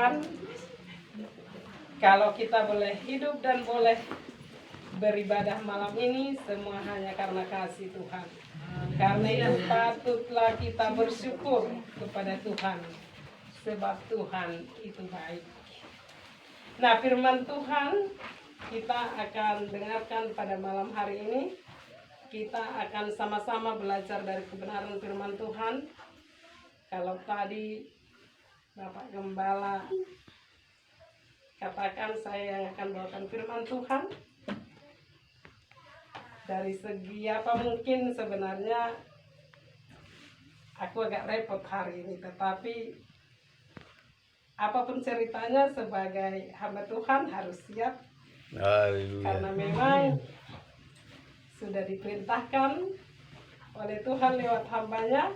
Tuhan, kalau kita boleh hidup dan boleh beribadah malam ini, semua hanya karena kasih Tuhan. Karena itu patutlah kita bersyukur kepada Tuhan, sebab Tuhan itu baik. Nah, firman Tuhan kita akan dengarkan pada malam hari ini. Kita akan sama-sama belajar dari kebenaran firman Tuhan. Kalau tadi Bapak Gembala katakan saya yang akan bawakan firman Tuhan, dari segi apa mungkin sebenarnya aku agak repot hari ini, tetapi apapun ceritanya sebagai hamba Tuhan harus siap. Haleluya. Karena memang sudah diperintahkan oleh Tuhan lewat hambanya.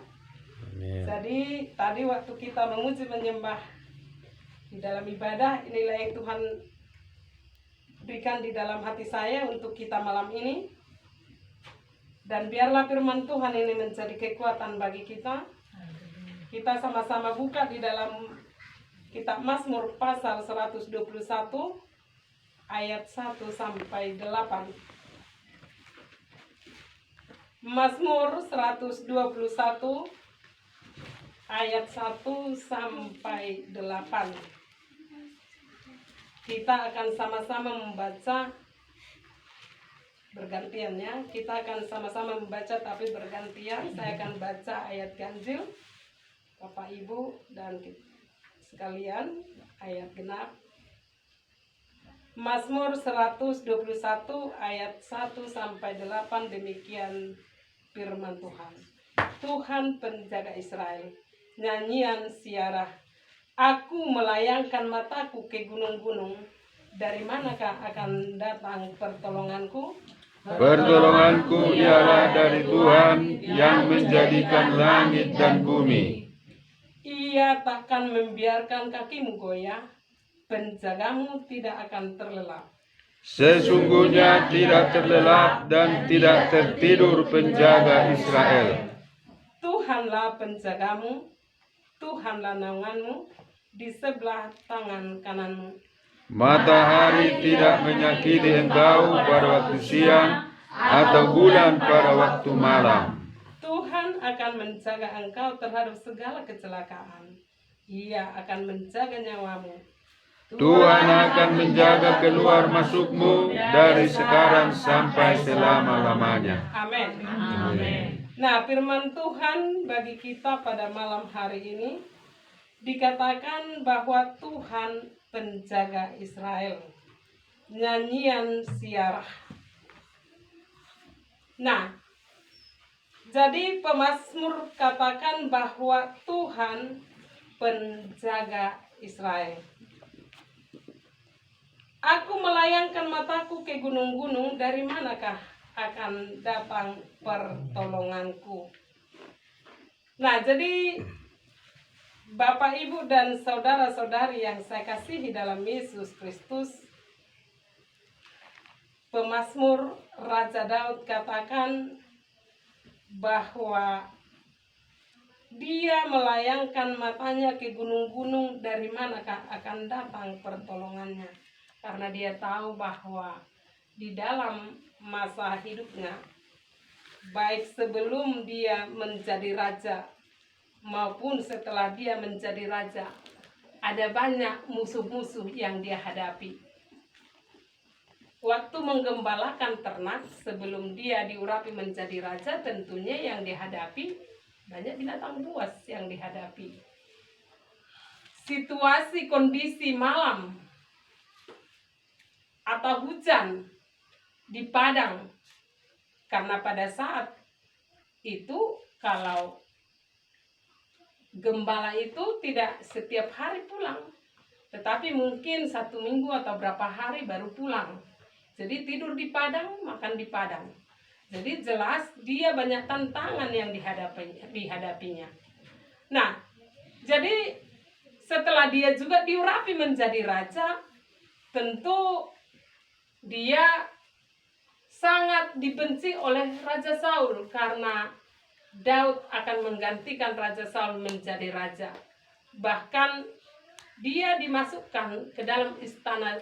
Amin. Jadi tadi waktu kita memuji menyembah di dalam ibadah, inilah yang Tuhan berikan di dalam hati saya untuk kita malam ini. Dan biarlah firman Tuhan ini menjadi kekuatan bagi kita. Kita sama-sama buka di dalam kitab Mazmur pasal 121 ayat 1 sampai 8. Mazmur 121 ayat 1 sampai 8. Kita akan sama-sama membaca bergantian ya. Kita akan sama-sama membaca tapi bergantian. Saya akan baca ayat ganjil, Bapak Ibu dan sekalian, ayat genap. Mazmur 121 ayat 1 sampai 8, demikian firman Tuhan. Tuhan penjaga Israel, nyanyian siarah. Aku melayangkan mataku ke gunung-gunung. Dari manakah akan datang pertolonganku? Pertolonganku ialah dari Tuhan yang menjadikan langit dan bumi. Ia takkan membiarkan kakimu goyah, penjagamu tidak akan terlelap. Sesungguhnya tidak terlelap dan tidak tertidur penjaga Israel. Tuhanlah penjagamu, Tuhanlah naunganmu di sebelah tangan kananmu. Matahari tidak menyakiti engkau pada waktu siang, atau bulan pada waktu malam. Tuhan akan menjaga engkau terhadap segala kecelakaan. Ia akan menjaga nyawamu. Tuhan akan menjaga keluar masukmu dari sekarang sampai selama-lamanya. Amin. Amin. Nah, firman Tuhan bagi kita pada malam hari ini dikatakan bahwa Tuhan penjaga Israel, nyanyian siarah. Nah, jadi pemazmur katakan bahwa Tuhan penjaga Israel. Aku melayangkan mataku ke gunung-gunung, dari manakah akan datang pertolonganku? Nah, jadi Bapak, Ibu, dan saudara-saudari yang saya kasihi dalam Yesus Kristus, pemazmur Raja Daud katakan bahwa dia melayangkan matanya ke gunung-gunung, dari manakah akan datang pertolongannya. Karena dia tahu bahwa di dalam masa hidupnya, baik sebelum dia menjadi raja maupun setelah dia menjadi raja, ada banyak musuh-musuh yang dia hadapi. Waktu menggembalakan ternak sebelum dia diurapi menjadi raja, tentunya yang dihadapi banyak binatang buas yang dihadapi. Situasi kondisi malam atau hujan di padang, karena pada saat itu kalau gembala itu tidak setiap hari pulang, tetapi mungkin 1 minggu atau berapa hari baru pulang. Jadi tidur di padang, makan di padang. Jadi jelas dia banyak tantangan yang dihadapinya. Nah, jadi setelah dia juga diurapi menjadi raja, tentu dia sangat dibenci oleh Raja Saul, karena Daud akan menggantikan Raja Saul menjadi raja. Bahkan dia dimasukkan ke dalam istana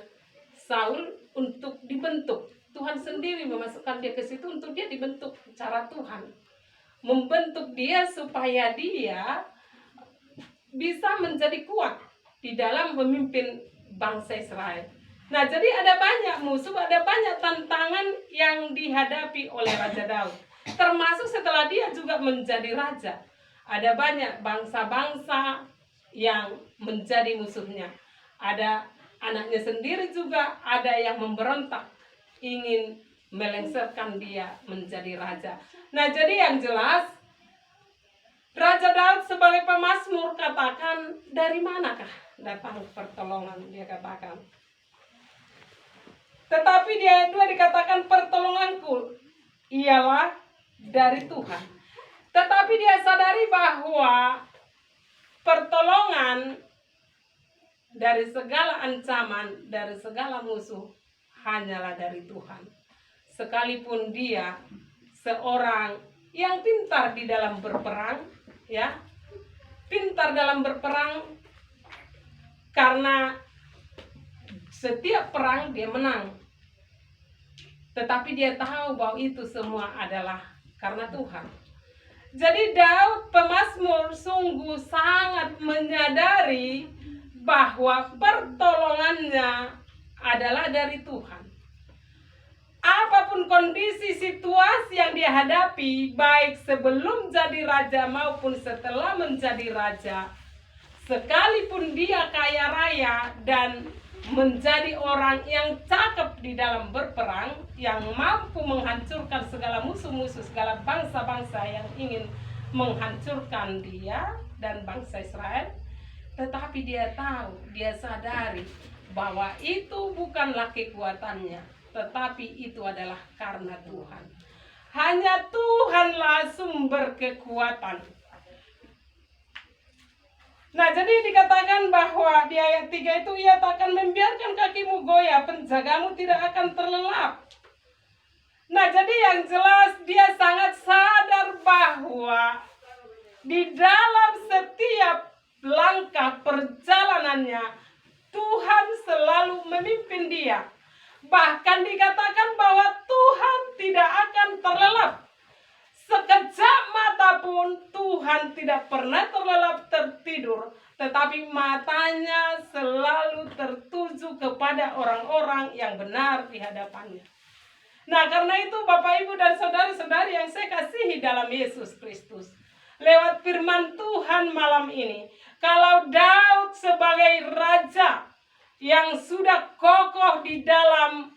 Saul untuk dibentuk. Tuhan sendiri memasukkan dia ke situ untuk dia dibentuk cara Tuhan. Membentuk dia supaya dia bisa menjadi kuat di dalam memimpin bangsa Israel. Nah, jadi ada banyak musuh, ada banyak tantangan yang dihadapi oleh Raja Daud. Termasuk setelah dia juga menjadi raja. Ada banyak bangsa-bangsa yang menjadi musuhnya. Ada anaknya sendiri juga, ada yang memberontak, ingin melengsarkan dia menjadi raja. Nah, jadi yang jelas, Raja Daud sebagai pemazmur katakan, dari manakah datang pertolongan, dia katakan. Tetapi di ayat 2 dikatakan, pertolonganku ialah dari Tuhan. Tetapi dia sadari bahwa pertolongan dari segala ancaman, dari segala musuh hanyalah dari Tuhan. Sekalipun dia seorang yang pintar di dalam berperang, ya, pintar dalam berperang, karena setiap perang dia menang. Tetapi dia tahu bahwa itu semua adalah karena Tuhan. Jadi Daud pemazmur sungguh sangat menyadari bahwa pertolongannya adalah dari Tuhan. Apapun kondisi situasi yang dia hadapi, baik sebelum jadi raja maupun setelah menjadi raja, sekalipun dia kaya raya dan menjadi orang yang cakep di dalam berperang, yang mampu menghancurkan segala musuh-musuh, segala bangsa-bangsa yang ingin menghancurkan dia dan bangsa Israel, tetapi dia tahu, dia sadari bahwa itu bukanlah kekuatannya, tetapi itu adalah karena Tuhan. Hanya Tuhanlah sumber kekuatan. Nah, jadi dikatakan bahwa di ayat 3 itu, ia tak akan membiarkan kakimu goyah, penjagamu tidak akan terlelap. Nah, jadi yang jelas dia sangat sadar bahwa di dalam setiap langkah perjalanannya Tuhan selalu memimpin dia. Bahkan dikatakan bahwa Tuhan tidak akan terlelap. Sekejap mata pun Tuhan tidak pernah terlelap tertidur, tetapi matanya selalu tertuju kepada orang-orang yang benar di hadapannya. Nah, karena itu Bapak, Ibu, dan saudara-saudari yang saya kasihi dalam Yesus Kristus, lewat firman Tuhan malam ini, kalau Daud sebagai raja yang sudah kokoh di dalam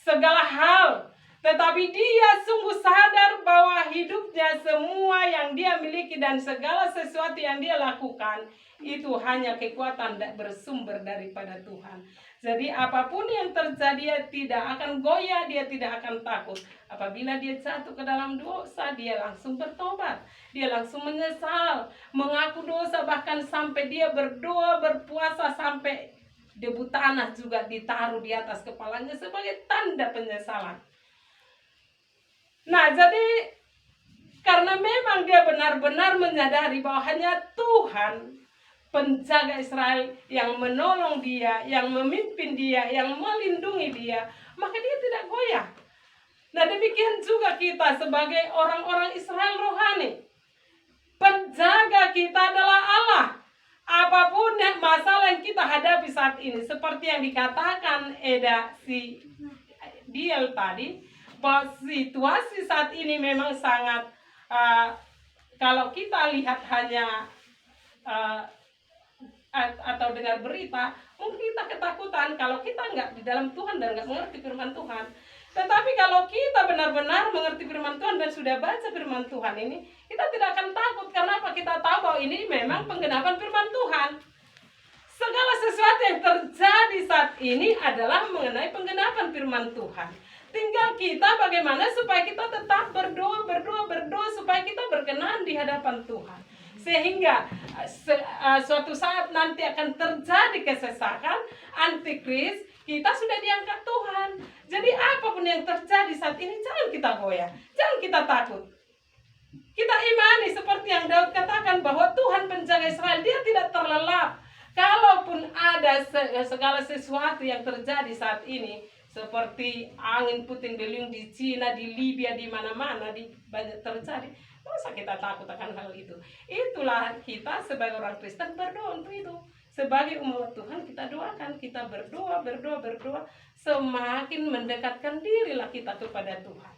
segala hal, tetapi dia sungguh sadar bahwa hidupnya, semua yang dia miliki dan segala sesuatu yang dia lakukan itu hanya kekuatan bersumber daripada Tuhan. Jadi apapun yang terjadi, dia tidak akan goyah, dia tidak akan takut. Apabila dia jatuh ke dalam dosa, dia langsung bertobat, dia langsung menyesal, mengaku dosa, bahkan sampai dia berdoa, berpuasa, sampai debu tanah juga ditaruh di atas kepalanya sebagai tanda penyesalan. Nah, jadi karena memang dia benar-benar menyadari bahwa hanya Tuhan penjaga Israel yang menolong dia, yang memimpin dia, yang melindungi dia, maka dia tidak goyah. Nah, demikian juga kita sebagai orang-orang Israel rohani. Penjaga kita adalah Allah. Apapun masalah yang kita hadapi saat ini, seperti yang dikatakan Diel tadi, bahwa situasi saat ini memang sangat, kalau kita lihat hanya atau dengar berita, mungkin kita ketakutan kalau kita nggak di dalam Tuhan dan nggak mengerti firman Tuhan. Tetapi kalau kita benar-benar mengerti firman Tuhan dan sudah baca firman Tuhan ini, kita tidak akan takut. Karena apa? Kita tahu bahwa ini memang penggenapan firman Tuhan. Segala sesuatu yang terjadi saat ini adalah mengenai penggenapan firman Tuhan. Tinggal kita bagaimana supaya kita tetap berdoa supaya kita berkenan di hadapan Tuhan. Sehingga suatu saat nanti akan terjadi kesesakan, antikris, kita sudah diangkat Tuhan. Jadi apapun yang terjadi saat ini, jangan kita goyah, jangan kita takut. Kita imani seperti yang Daud katakan bahwa Tuhan penjaga Israel, dia tidak terlelap. kalaupun ada segala sesuatu yang terjadi saat ini, seperti angin puting beliung di Cina, di Libya, di mana-mana di banyak terjadi, masa kita takut akan hal itu? Itulah kita sebagai orang Kristen berdoa untuk itu. Sebagai umat Tuhan kita doakan, kita berdoa, semakin mendekatkan dirilah kita kepada Tuhan.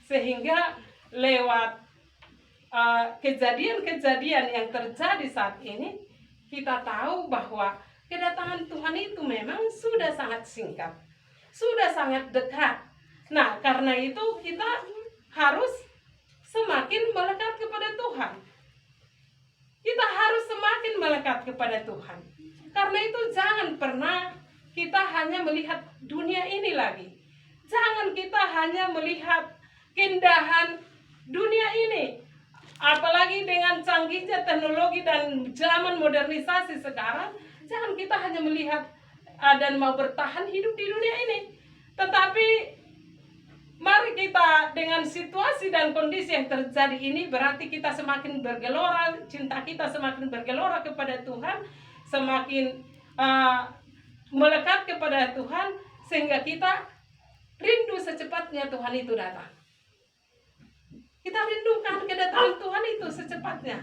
Sehingga lewat kejadian-kejadian yang terjadi saat ini, kita tahu bahwa kedatangan Tuhan itu memang sudah sangat singkat, sudah sangat dekat. Nah, karena itu kita harus semakin melekat kepada Tuhan. Kita harus semakin melekat kepada Tuhan. Karena itu jangan pernah kita hanya melihat dunia ini lagi. Jangan kita hanya melihat keindahan dunia ini. Apalagi dengan canggihnya teknologi dan zaman modernisasi sekarang, jangan kita hanya melihat dan mau bertahan hidup di dunia ini. Tetapi mari kita dengan situasi dan kondisi yang terjadi ini, berarti kita semakin bergelora, cinta kita semakin bergelora kepada Tuhan, semakin melekat kepada Tuhan, sehingga kita rindu secepatnya Tuhan itu datang. Kita rindukan kedatangan Tuhan itu secepatnya.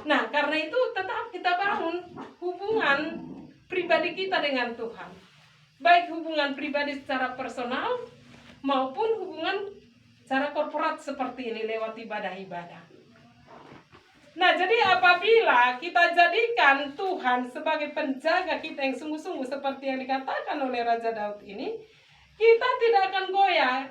Nah, karena itu tetap kita bangun hubungan pribadi kita dengan Tuhan. Baik hubungan pribadi secara personal maupun hubungan secara korporat seperti ini lewat ibadah-ibadah. Nah, jadi apabila kita jadikan Tuhan sebagai penjaga kita yang sungguh-sungguh seperti yang dikatakan oleh Raja Daud ini, kita tidak akan goyah.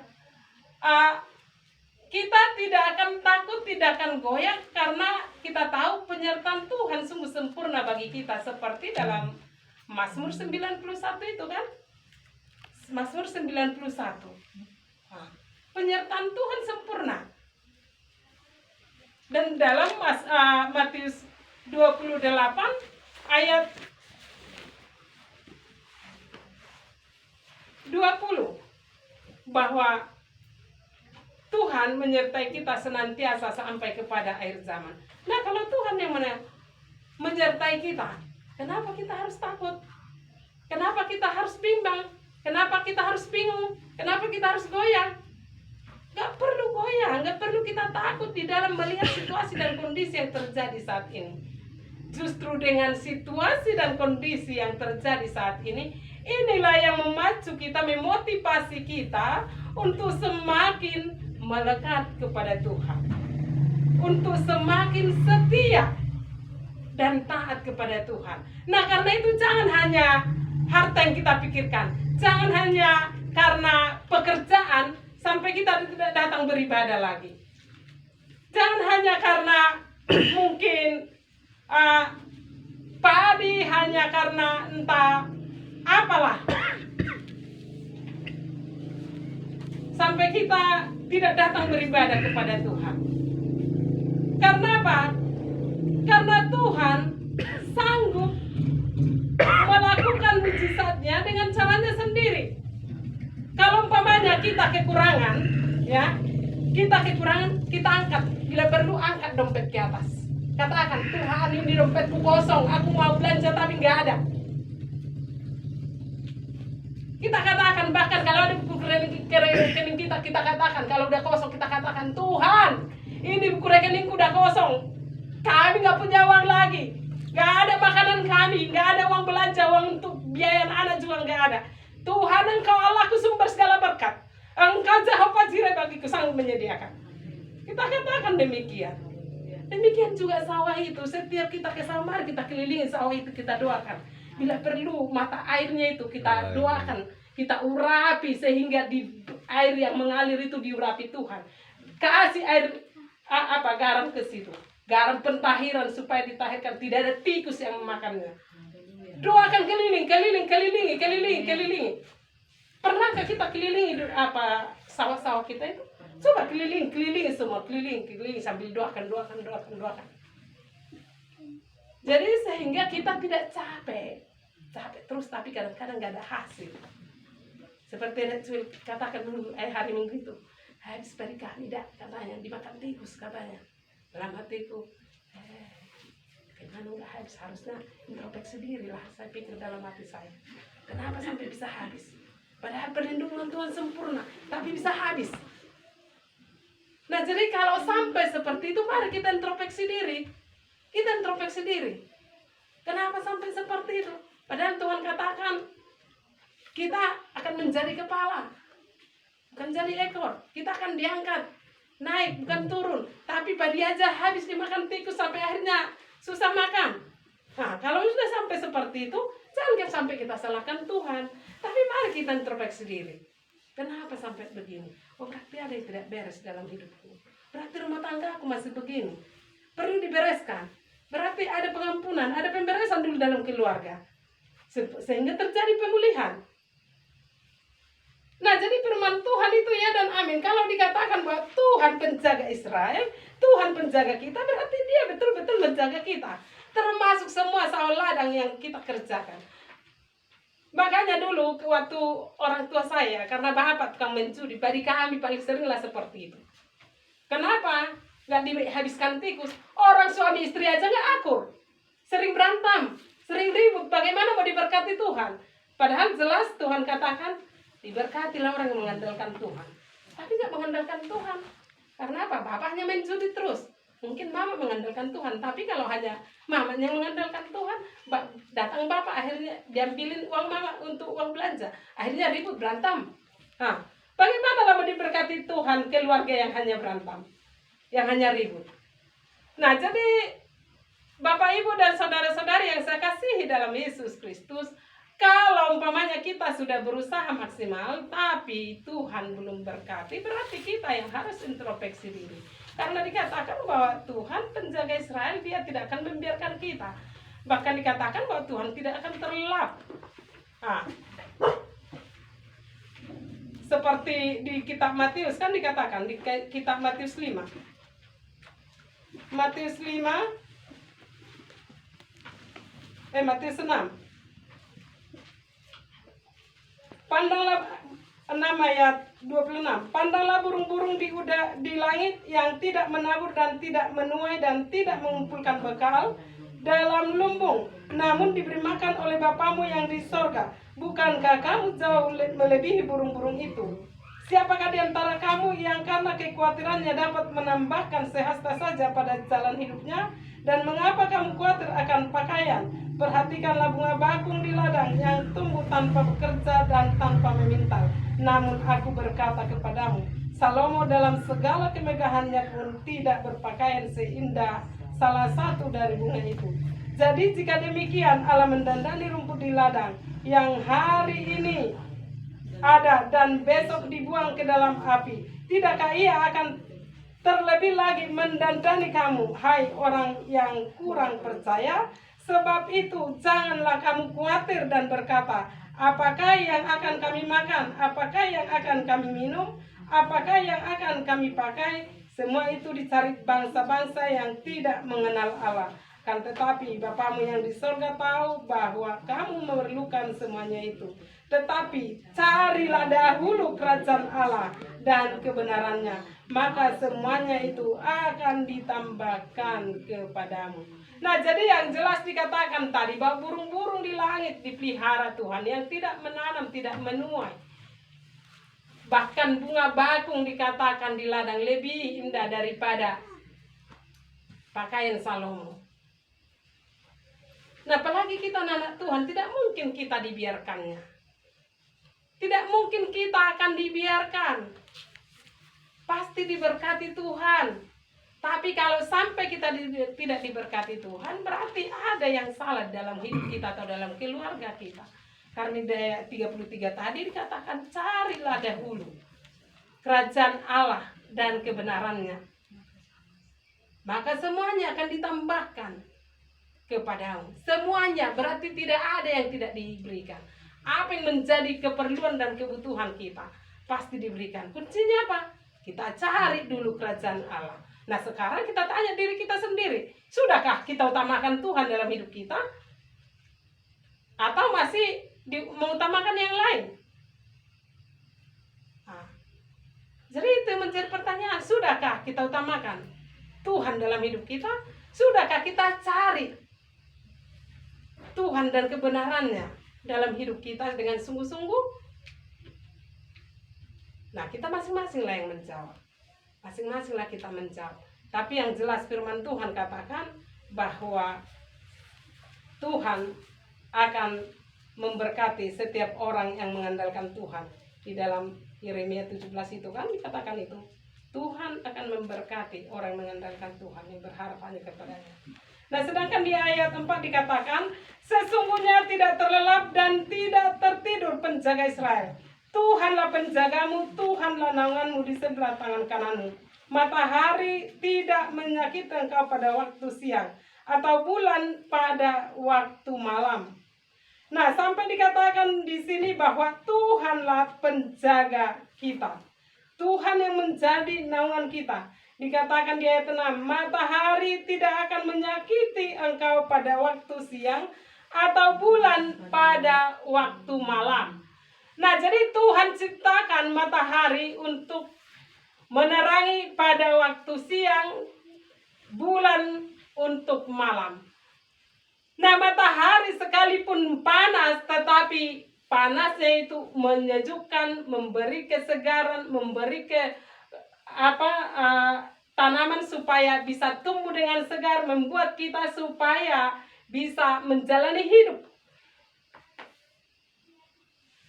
Kita tidak akan takut, tidak akan goyah, karena kita tahu penyertaan Tuhan sungguh sempurna bagi kita, seperti dalam Mazmur 91 itu kan. Mazmur 91. Penyertaan Tuhan sempurna. Dan dalam Matius 28 ayat 20 bahwa Tuhan menyertai kita senantiasa sampai kepada akhir zaman. Nah, kalau Tuhan yang menyertai kita, kenapa kita harus takut? Kenapa kita harus bimbang? Kenapa kita harus bingung? Kenapa kita harus goyang? Gak perlu goyang, gak perlu kita takut di dalam melihat situasi dan kondisi yang terjadi saat ini. Justru dengan situasi dan kondisi yang terjadi saat ini, inilah yang memacu kita, memotivasi kita untuk semakin melekat kepada Tuhan, untuk semakin setia dan taat kepada Tuhan. Nah, karena itu jangan hanya harta yang kita pikirkan, jangan hanya karena pekerjaan sampai kita tidak datang beribadah lagi, jangan hanya karena mungkin padi, hanya karena entah apalah sampai kita tidak datang beribadah kepada Tuhan. Karena apa? Karena Tuhan sanggup melakukan mujizatnya dengan caranya sendiri. Kalau umpamanya kita kekurangan, ya, kita angkat. Bila perlu angkat dompet ke atas. Katakan, Tuhan, ini dompetku kosong, aku mau belanja tapi nggak ada. Kita katakan, bahkan kalau ada buku rekening kita katakan, kalau udah kosong kita katakan, Tuhan, ini buku rekeningku udah kosong, kami nggak punya uang lagi, nggak ada makanan kami, nggak ada uang belanja, uang untuk biaya anak juga nggak ada. Tuhan, Engkau Allahku sumber segala berkat, Engkau Jehovah Jireh bagiku, sanggup menyediakan. Kita katakan demikian. Demikian juga sawah itu, setiap kita ke sawah, kita kelilingi sawah itu, kita doakan. Bila perlu mata airnya itu kita doakan, kita urapi sehingga di air yang mengalir itu diurapi Tuhan. Kasih air garam ke situ, garam pentahiran supaya ditahirkan, tidak ada tikus yang memakannya. Doakan kelilingi. Pernahkah kita kelilingi sawah-sawah kita itu? Coba kelilingi semua, keliling sambil doakan. Jadi sehingga kita tidak capek terus, tapi kadang-kadang nggak ada hasil. Seperti yang katakan dulu hari Minggu itu, habis berkah tidak katanya dimakan tikus katanya. Dalam hatiku, Bagaimana nggak habis? Harusnya introspeksi diri lah, saya pikir dalam hati saya. Kenapa sampai bisa habis? Padahal perlindungan Tuhan sempurna, tapi bisa habis. Nah, jadi kalau sampai seperti itu, mari kita introspeksi diri. Kita introspeksi diri. Kenapa sampai seperti itu? Padahal Tuhan katakan, kita akan menjadi kepala, bukan jadi ekor. Kita akan diangkat, naik, bukan turun. Tapi padi aja habis dimakan tikus sampai akhirnya susah makan. Nah, kalau sudah sampai seperti itu, jangan sampai kita salahkan Tuhan. Tapi mari kita introspeksi diri. Kenapa sampai begini? Oh, berarti ada yang tidak beres dalam hidupku. Berarti rumah tangga aku masih begini. Perlu dibereskan. Berarti ada pengampunan, ada pemberesan dulu dalam keluarga. Sehingga terjadi pemulihan. Nah, jadi firman Tuhan itu ya dan amin. Kalau dikatakan bahwa Tuhan penjaga Israel, Tuhan penjaga kita, berarti dia betul-betul menjaga kita. Termasuk semua sawah ladang yang kita kerjakan. Makanya dulu waktu orang tua saya, karena bapak tukang mencuri, bagi kami paling seringlah seperti itu. Kenapa? Gak dihabiskan tikus. Orang suami istri aja gak akur. Sering berantem, sering ribut. Bagaimana mau diberkati Tuhan? Padahal jelas Tuhan katakan, diberkatilah orang yang mengandalkan Tuhan. Tapi gak mengandalkan Tuhan. Karena apa? Bapaknya mencuri terus. Mungkin mama mengandalkan Tuhan. Tapi kalau hanya mamanya yang mengandalkan Tuhan, datang bapak akhirnya diambilin uang mama untuk uang belanja. Akhirnya ribut, berantem. Nah, bagaimana mau diberkati Tuhan keluarga yang hanya berantem? Yang hanya ribut. Nah, jadi Bapak Ibu dan saudara-saudari yang saya kasihi dalam Yesus Kristus, kalau umpamanya kita sudah berusaha maksimal, tapi Tuhan belum berkati, berarti kita yang harus introspeksi diri. Karena dikatakan bahwa Tuhan penjaga Israel, dia tidak akan membiarkan kita. Bahkan dikatakan bahwa Tuhan tidak akan terlelap. Nah, seperti di kitab Matius kan dikatakan, di kitab Matius 5. Matius 6. Pandanglah 6 ayat 26. Pandanglah burung-burung di langit yang tidak menabur dan tidak menuai dan tidak mengumpulkan bekal dalam lumbung, namun diberi makan oleh Bapamu yang di sorga. Bukankah kamu jauh melebihi burung-burung itu? Siapakah di antara kamu yang karena kekhawatirannya dapat menambahkan sehasta saja pada jalan hidupnya? Dan mengapa kamu khawatir akan pakaian? Perhatikanlah bunga bakung di ladang yang tumbuh tanpa bekerja dan tanpa memintal. Namun aku berkata kepadamu, Salomo dalam segala kemegahannya pun tidak berpakaian seindah salah satu dari bunga itu. Jadi jika demikian Allah mendandani rumput di ladang yang hari ini ada dan besok dibuang ke dalam api, tidakkah ia akan terlebih lagi mendandani kamu, hai orang yang kurang percaya? Sebab itu janganlah kamu khawatir dan berkata, apakah yang akan kami makan, apakah yang akan kami minum, apakah yang akan kami pakai? Semua itu dicari bangsa-bangsa yang tidak mengenal Allah. Kan tetapi Bapamu yang di sorga tahu bahwa kamu memerlukan semuanya itu. Tetapi carilah dahulu kerajaan Allah dan kebenarannya, maka semuanya itu akan ditambahkan kepadamu. Nah, jadi yang jelas dikatakan tadi bahwa burung-burung di langit dipelihara Tuhan yang tidak menanam, tidak menuai. Bahkan bunga bakung dikatakan di ladang lebih indah daripada pakaian Salomo. Nah, apalagi kita anak Tuhan, tidak mungkin kita dibiarkannya. Tidak mungkin kita akan dibiarkan. Pasti diberkati Tuhan. Tapi kalau sampai kita tidak diberkati Tuhan, berarti ada yang salah dalam hidup kita atau dalam keluarga kita. Karena di ayat 33 tadi dikatakan, carilah dahulu kerajaan Allah dan kebenarannya, maka semuanya akan ditambahkan kepadamu. Semuanya, berarti tidak ada yang tidak diberikan. Apa yang menjadi keperluan dan kebutuhan kita pasti diberikan. Kuncinya apa? Kita cari dulu kerajaan Allah. Nah, sekarang kita tanya diri kita sendiri, sudahkah kita utamakan Tuhan dalam hidup kita? Atau masih mengutamakan yang lain? Nah, jadi itu menjadi pertanyaan, sudahkah kita utamakan Tuhan dalam hidup kita? Sudahkah kita cari Tuhan dan kebenarannya dalam hidup kita dengan sungguh-sungguh? Nah, kita masing-masing lah yang menjawab. Masing-masing lah kita menjawab. Tapi yang jelas firman Tuhan katakan bahwa Tuhan akan memberkati setiap orang yang mengandalkan Tuhan. Di dalam Yeremia 17 itu kan dikatakan itu. Tuhan akan memberkati orang yang mengandalkan Tuhan, yang berharap hanya kepadanya. Nah, sedangkan di ayat 4 dikatakan, sesungguhnya tidak terlelap dan tidak tertidur penjaga Israel. Tuhanlah penjagamu, Tuhanlah naunganmu di sebelah tangan kananmu. Matahari tidak menyakiti engkau pada waktu siang, atau bulan pada waktu malam. Nah, sampai dikatakan di sini bahwa Tuhanlah penjaga kita. Tuhan yang menjadi naungan kita. Dikatakan di ayat 6, matahari tidak akan menyakiti engkau pada waktu siang, atau bulan pada waktu malam. Nah, jadi Tuhan ciptakan matahari untuk menerangi pada waktu siang, bulan untuk malam. Nah, matahari sekalipun panas, tetapi panasnya itu menyejukkan, memberi kesegaran, memberi tanaman supaya bisa tumbuh dengan segar, membuat kita supaya bisa menjalani hidup.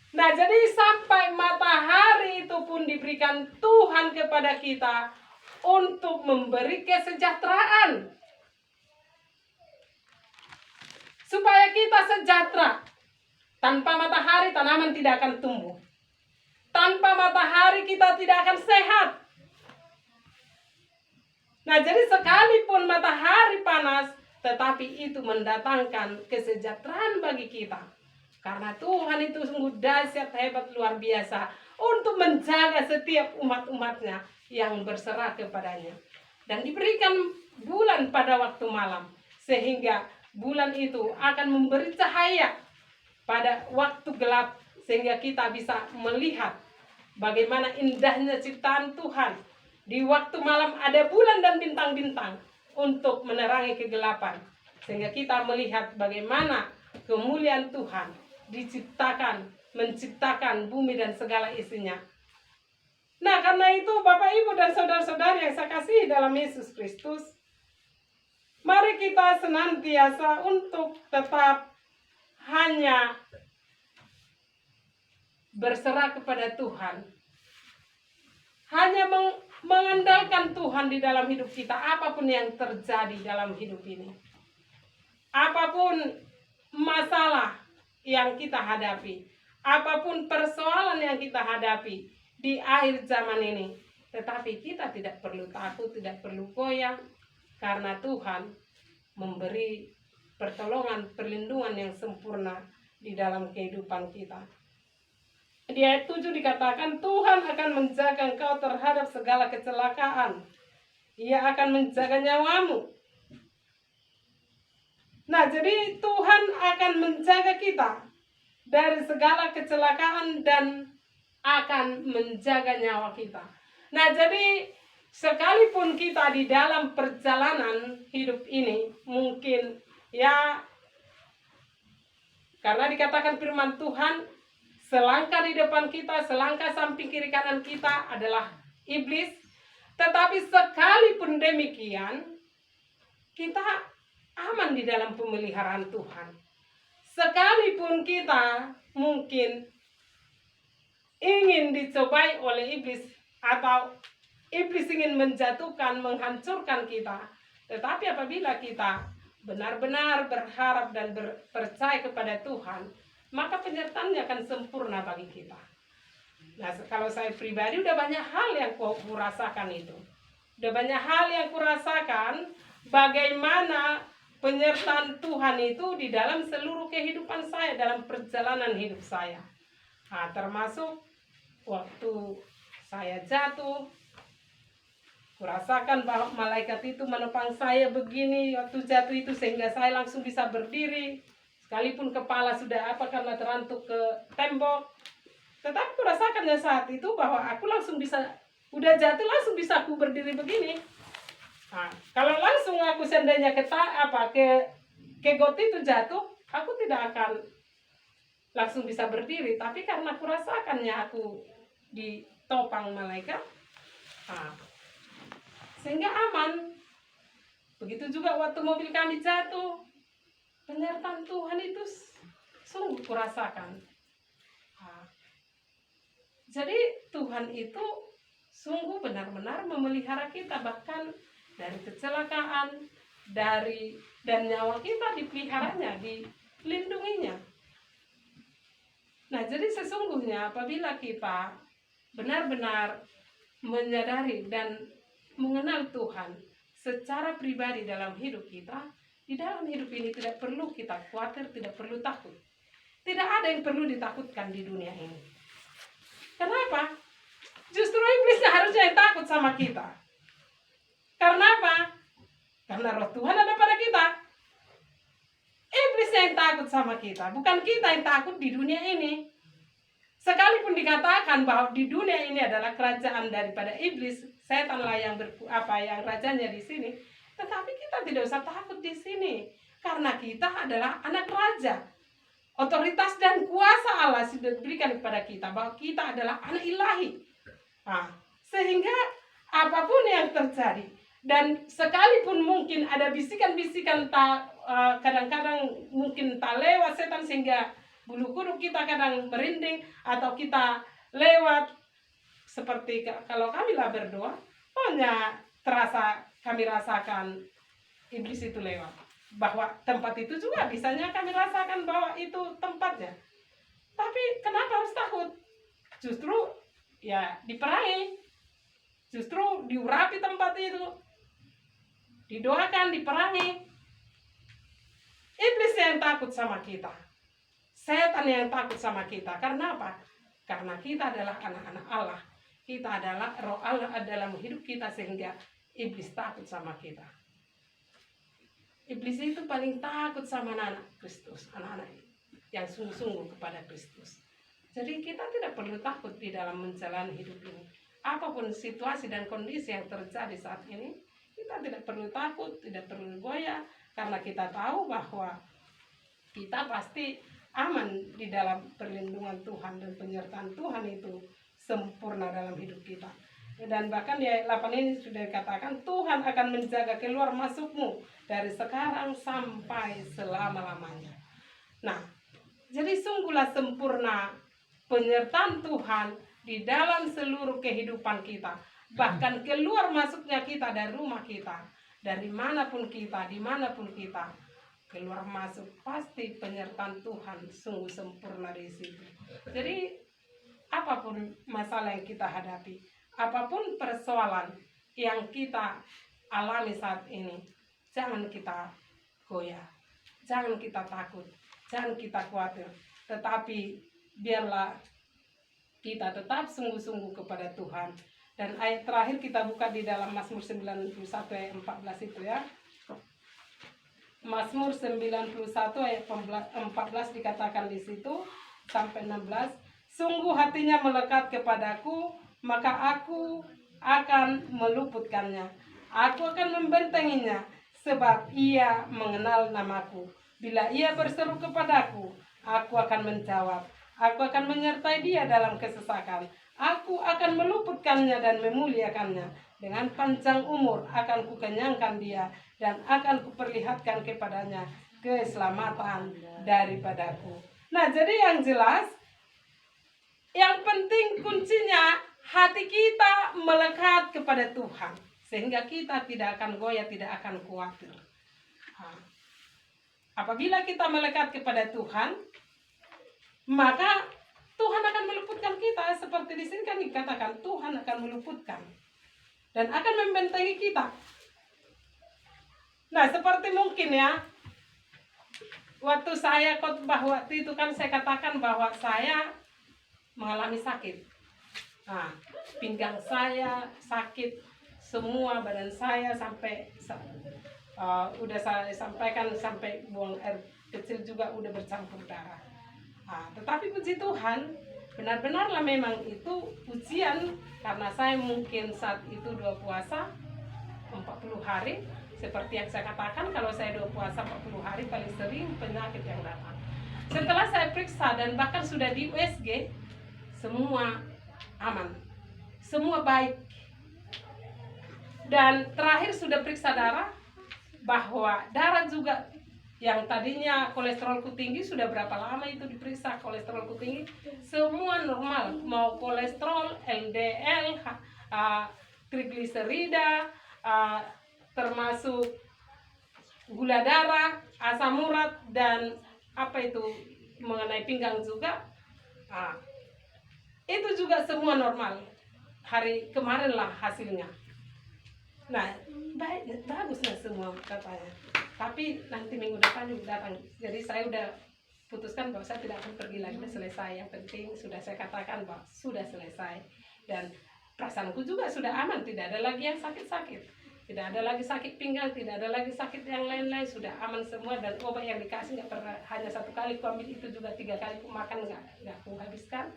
Nah, jadi sampai matahari itu pun diberikan Tuhan kepada kita untuk memberi kesejahteraan. Supaya kita sejahtera. Tanpa matahari tanaman tidak akan tumbuh. Tanpa matahari kita tidak akan sehat. Nah, jadi sekalipun matahari panas, tetapi itu mendatangkan kesejahteraan bagi kita. Karena Tuhan itu sungguh dahsyat, hebat, luar biasa untuk menjaga setiap umat-umatnya yang berserah kepadanya. Dan diberikan bulan pada waktu malam, sehingga bulan itu akan memberi cahaya pada waktu gelap, sehingga kita bisa melihat bagaimana indahnya ciptaan Tuhan. Di waktu malam ada bulan dan bintang-bintang untuk menerangi kegelapan, sehingga kita melihat bagaimana kemuliaan Tuhan menciptakan bumi dan segala isinya. Nah, karena itu Bapak, Ibu, dan saudara-saudari yang saya kasihi dalam Yesus Kristus, mari kita senantiasa untuk tetap hanya berserah kepada Tuhan. Hanya mengandalkan Tuhan di dalam hidup kita, apapun yang terjadi dalam hidup ini. Apapun masalah yang kita hadapi, apapun persoalan yang kita hadapi di akhir zaman ini, tetapi kita tidak perlu takut, tidak perlu goyah, karena Tuhan memberi pertolongan, perlindungan yang sempurna di dalam kehidupan kita. Di ayat 7 dikatakan, Tuhan akan menjaga engkau terhadap segala kecelakaan. Ia akan menjaga nyawamu. Nah, jadi Tuhan akan menjaga kita dari segala kecelakaan dan akan menjaga nyawa kita. Nah, jadi sekalipun kita di dalam perjalanan hidup ini, mungkin ya, karena dikatakan firman Tuhan, selangkah di depan kita, selangkah samping kiri kanan kita adalah iblis. Tetapi sekalipun demikian, kita aman di dalam pemeliharaan Tuhan. Sekalipun kita mungkin ingin dicobai oleh iblis, atau iblis ingin menjatuhkan, menghancurkan kita, tetapi apabila kita benar-benar berharap dan percaya kepada Tuhan, maka penyertaannya akan sempurna bagi kita. Nah, kalau saya pribadi udah banyak hal yang kurasakan itu. Udah banyak hal yang kurasakan bagaimana penyertaan Tuhan itu di dalam seluruh kehidupan saya, dalam perjalanan hidup saya. Nah, termasuk waktu saya jatuh, kurasakan bahwa malaikat itu menopang saya begini waktu jatuh itu, sehingga saya langsung bisa berdiri. Sekalipun kepala sudah karena terantuk ke tembok, tetapi kurasakannya saat itu bahwa aku langsung bisa, udah jatuh langsung bisa aku berdiri begini. Nah, kalau langsung aku seandainya ke got itu jatuh, aku tidak akan langsung bisa berdiri, tapi karena kurasakannya aku ditopang malaikat, sehingga aman. Begitu juga waktu mobil kami jatuh, penyertaan Tuhan itu sungguh kurasakan. Jadi Tuhan itu sungguh benar-benar memelihara kita, bahkan dari kecelakaan, dan nyawa kita dipeliharanya, dilindunginya. Nah, jadi sesungguhnya apabila kita benar-benar menyadari dan mengenal Tuhan secara pribadi dalam hidup kita, di dalam hidup ini tidak perlu kita khawatir, tidak perlu takut. Tidak ada yang perlu ditakutkan di dunia ini. Kenapa? Justru iblisnya harusnya yang takut sama kita. Karena apa? Karena roh Tuhan ada pada kita. Iblisnya yang takut sama kita, bukan kita yang takut di dunia ini. Sekalipun dikatakan bahwa di dunia ini adalah kerajaan daripada iblis, setanlah yang yang rajanya di sini, tetapi kita tidak usah takut di sini, karena kita adalah anak raja. Otoritas dan kuasa Allah sudah diberikan kepada kita, bahwa kita adalah anak ilahi. Sehingga apapun yang terjadi, dan sekalipun mungkin ada bisikan-bisikan kadang-kadang mungkin tak lewat setan sehingga bulu kuduk kita kadang merinding, atau kita lewat seperti kalau kami lah berdoa, pokoknya kami rasakan iblis itu lewat, bahwa tempat itu juga bisanya kami rasakan bahwa itu tempatnya. Tapi kenapa harus takut? Justru ya diperangi, justru diurapi tempat itu, didoakan, diperangi. Iblis yang takut sama kita, setan yang takut sama kita. Karena apa? Karena kita adalah anak-anak Allah, kita adalah roh Allah dalam hidup kita, sehingga iblis takut sama kita. Iblis itu paling takut sama anak Kristus, anak-anak yang sungguh-sungguh kepada Kristus. Jadi kita tidak perlu takut di dalam menjalani hidup ini. Apapun situasi dan kondisi yang terjadi saat ini, kita tidak perlu takut, tidak perlu goyah, karena kita tahu bahwa kita pasti aman di dalam perlindungan Tuhan, dan penyertaan Tuhan itu sempurna dalam hidup kita. Dan bahkan di ayat 8 ini sudah dikatakan, Tuhan akan menjaga keluar masukmu dari sekarang sampai selama-lamanya. Nah, jadi sungguhlah sempurna penyertaan Tuhan di dalam seluruh kehidupan kita. Bahkan keluar masuknya kita dari rumah kita, dari manapun kita, dimanapun kita, keluar masuk pasti penyertaan Tuhan sungguh sempurna di situ. Jadi apapun masalah yang kita hadapi, apapun persoalan yang kita alami saat ini, jangan kita goyah, jangan kita takut, jangan kita khawatir, tetapi biarlah kita tetap sungguh-sungguh kepada Tuhan. Dan ayat terakhir kita buka di dalam Mazmur 91 ayat 14 itu ya. Mazmur 91 ayat 14 dikatakan di situ sampai 16. Sungguh hatinya melekat kepadaku, maka aku akan meluputkannya. Aku akan membentenginya, sebab ia mengenal namaku. Bila ia berseru kepadaku, aku akan menjawab. Aku akan menyertai dia dalam kesesakan. Aku akan meluputkannya dan memuliakannya. Dengan panjang umur akan kukenyangkan dia, dan akan kuperlihatkan kepadanya keselamatan daripadaku. Nah, jadi yang jelas, yang penting kuncinya hati kita melekat kepada Tuhan, sehingga kita tidak akan goyah, tidak akan khawatir. Apabila kita melekat kepada Tuhan, maka Tuhan akan meluputkan kita. Seperti di sini kan dikatakan Tuhan akan meluputkan dan akan membentengi kita. Nah, seperti mungkin ya, waktu saya khotbah waktu itu kan saya katakan bahwa saya mengalami sakit. Nah, pinggang saya sakit, semua badan saya sampai udah saya sampaikan sampai buang air kecil juga udah bercampur darah. Tetapi puji Tuhan, benar-benarlah memang itu ujian, karena saya mungkin saat itu 2 puasa 40 hari, Seperti yang saya katakan, kalau saya puasa 40 hari paling sering penyakit yang datang. Setelah saya periksa dan bahkan sudah di USG, semua aman, semua baik. Dan terakhir sudah periksa darah, bahwa darah juga yang tadinya kolesterolku tinggi, sudah berapa lama itu diperiksa kolesterolku tinggi, semua normal, mau kolesterol, LDL, trigliserida, termasuk gula darah, asam urat, dan apa itu mengenai pinggang juga, itu juga semua normal. Hari kemarin lah hasilnya. Nah, baguslah semua katanya. Tapi nanti minggu depan juga datang. Jadi saya udah putuskan bahwa saya tidak akan pergi lagi, sudah selesai. Yang penting sudah saya katakan bahwa sudah selesai. Dan perasaanku juga sudah aman, tidak ada lagi yang sakit-sakit. Tidak ada lagi sakit pinggang, tidak ada lagi sakit yang lain-lain, sudah aman semua. Dan obat yang dikasih nggak pernah, hanya 1 kali ku ambil, itu juga 3 kali ku makan, nggak ku habiskan.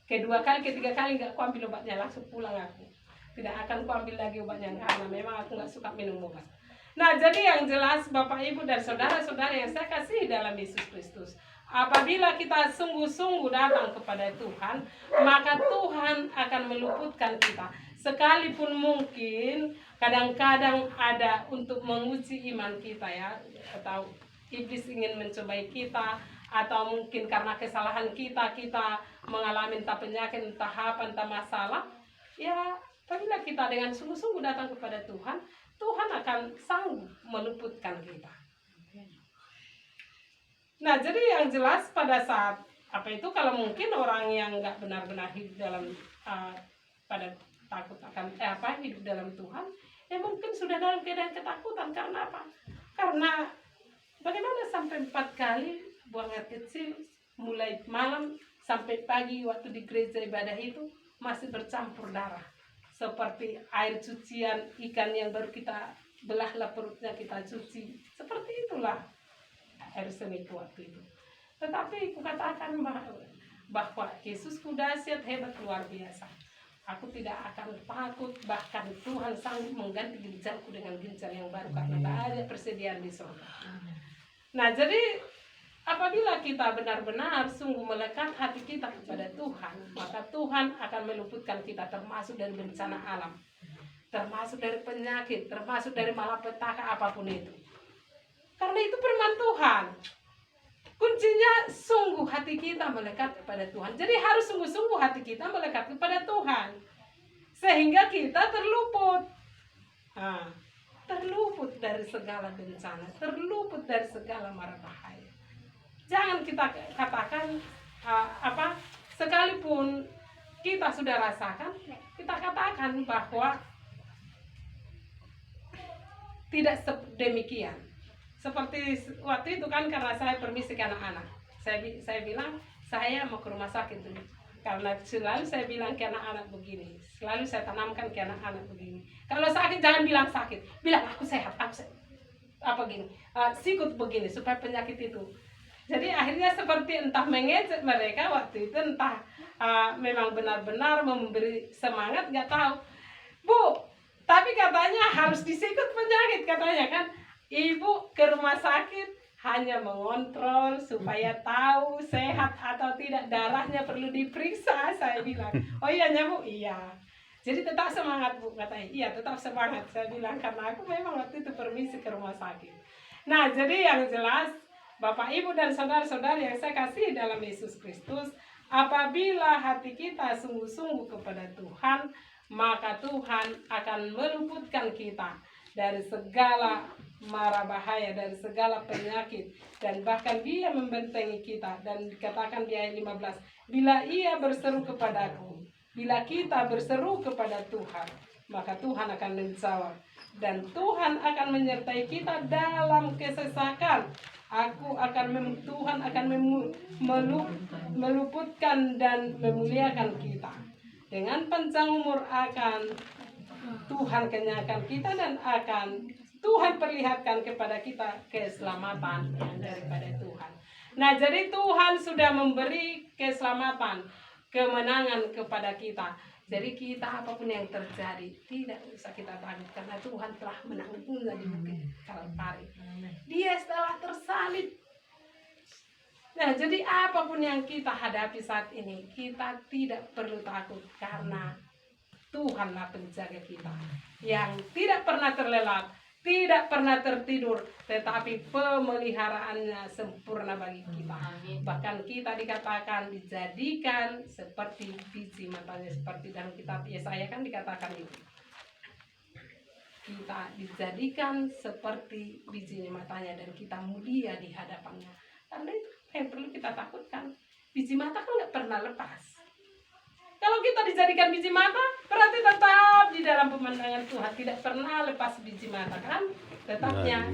Kedua kali, ketiga kali nggak ku ambil obatnya, langsung pulang aku. Tidak akan ku ambil lagi obatnya, karena memang aku nggak suka minum obat. Nah, jadi yang jelas Bapak Ibu dan saudara-saudara yang saya kasih dalam Yesus Kristus, apabila kita sungguh-sungguh datang kepada Tuhan, maka Tuhan akan meluputkan kita. Sekalipun mungkin kadang-kadang ada untuk menguji iman kita ya, atau iblis ingin mencobai kita, atau mungkin karena kesalahan kita mengalami entah penyakit, entah apa, entah masalah. Ya, apabila kita dengan sungguh-sungguh datang kepada Tuhan, Tuhan akan sanggup meluputkan kita. Nah, jadi yang jelas pada saat apa itu, kalau mungkin orang yang nggak benar-benar hidup dalam pada takut akan hidup dalam Tuhan, ya mungkin sudah dalam keadaan ketakutan. Karena apa? Karena bagaimana sampai 4 kali buang air kecil, mulai malam sampai pagi waktu di gereja ibadah itu masih bercampur darah. Seperti air cucian ikan yang baru kita belahlah perutnya kita cuci. Seperti itulah air seniku waktu itu. Tetapi kukatakan bahwa Yesusku dahsyat, hebat, luar biasa. Aku tidak akan takut, bahkan Tuhan sanggup mengganti ginjalku dengan ginjal yang baru karena ada persediaan di surga. Nah, jadi apabila kita benar-benar sungguh melekat hati kita kepada Tuhan, maka Tuhan akan meluputkan kita, termasuk dari bencana alam, termasuk dari penyakit, termasuk dari malapetaka apapun itu. Karena itu firman Tuhan. Kuncinya sungguh hati kita melekat kepada Tuhan. Jadi harus sungguh-sungguh hati kita melekat kepada Tuhan, sehingga kita terluput. Terluput dari segala bencana, terluput dari segala mara bahaya. Jangan kita katakan sekalipun kita sudah rasakan, kita katakan bahwa tidak demikian. Seperti waktu itu kan, karena saya permisi ke anak-anak, saya bilang saya mau ke rumah sakit dulu. Karena selalu saya bilang ke anak-anak begini, selalu saya tanamkan ke anak-anak begini, kalau sakit jangan bilang sakit, bilang aku sehat, sikut begini supaya penyakit itu. Jadi akhirnya seperti entah mengejek mereka waktu itu, entah memang benar-benar memberi semangat, nggak tahu. Bu, tapi katanya harus disikut penyakit katanya kan. Ibu ke rumah sakit hanya mengontrol supaya tahu sehat atau tidak, darahnya perlu diperiksa. Saya bilang, oh iya Bu, iya. Jadi tetap semangat Bu, katanya. Iya, tetap semangat. Saya bilang, karena aku memang waktu itu permisi ke rumah sakit. Nah, jadi yang jelas, Bapak, Ibu, dan saudara-saudari yang saya kasih dalam Yesus Kristus, apabila hati kita sungguh-sungguh kepada Tuhan, maka Tuhan akan meluputkan kita dari segala mara bahaya, dari segala penyakit, dan bahkan Dia membentengi kita. Dan dikatakan di ayat 15, bila Ia berseru kepadaku, bila kita berseru kepada Tuhan, maka Tuhan akan menjawab, dan Tuhan akan menyertai kita dalam kesesakan. Tuhan akan meluputkan dan memuliakan kita. Dengan panjang umur akan Tuhan kenyangkan kita, dan akan Tuhan perlihatkan kepada kita keselamatan daripada Tuhan. Nah, jadi Tuhan sudah memberi keselamatan, kemenangan kepada kita. Jadi kita apapun yang terjadi tidak usah kita takut karena Tuhan telah menanggungnya di bukit Kalvari. Dia telah tersalib. Nah, jadi apapun yang kita hadapi saat ini, kita tidak perlu takut karena Tuhanlah penjaga kita yang tidak pernah terlelap, tidak pernah tertidur, tetapi pemeliharaannya sempurna bagi kita. Bahkan kita dikatakan dijadikan seperti biji matanya, seperti dalam kitab Yesaya kan dikatakan itu. Kita dijadikan seperti biji matanya dan kita mulia di hadapannya. Karena itu yang perlu kita takutkan. Biji mata kan nggak pernah lepas. Kalau kita dijadikan biji mata, berarti tetap di dalam pemandangan Tuhan, tidak pernah lepas biji mata kan? Tetapnya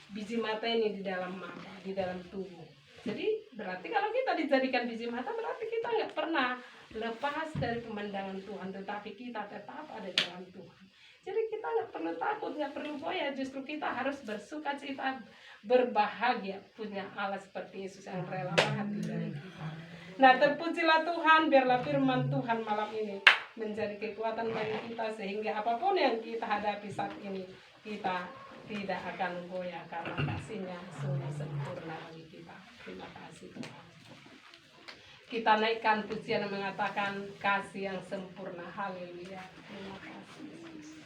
biji mata ini di dalam mata, di dalam tubuh. Jadi berarti kalau kita dijadikan biji mata, berarti kita nggak pernah lepas dari pemandangan Tuhan, tetapi kita tetap ada dalam Tuhan. Jadi kita nggak perlu takut, nggak perlu goyah, justru kita harus bersuka cita, berbahagia punya Allah seperti Yesus yang rela mati dari kita. Nah, terpujilah Tuhan, biarlah firman Tuhan malam ini menjadi kekuatan bagi kita sehingga apapun yang kita hadapi saat ini, kita tidak akan goyah karena kasih-Nya sungguh sempurna bagi kita. Terima kasih Tuhan. Kita naikkan pujian yang mengatakan kasih yang sempurna. Haleluya. Terima kasih Yesus.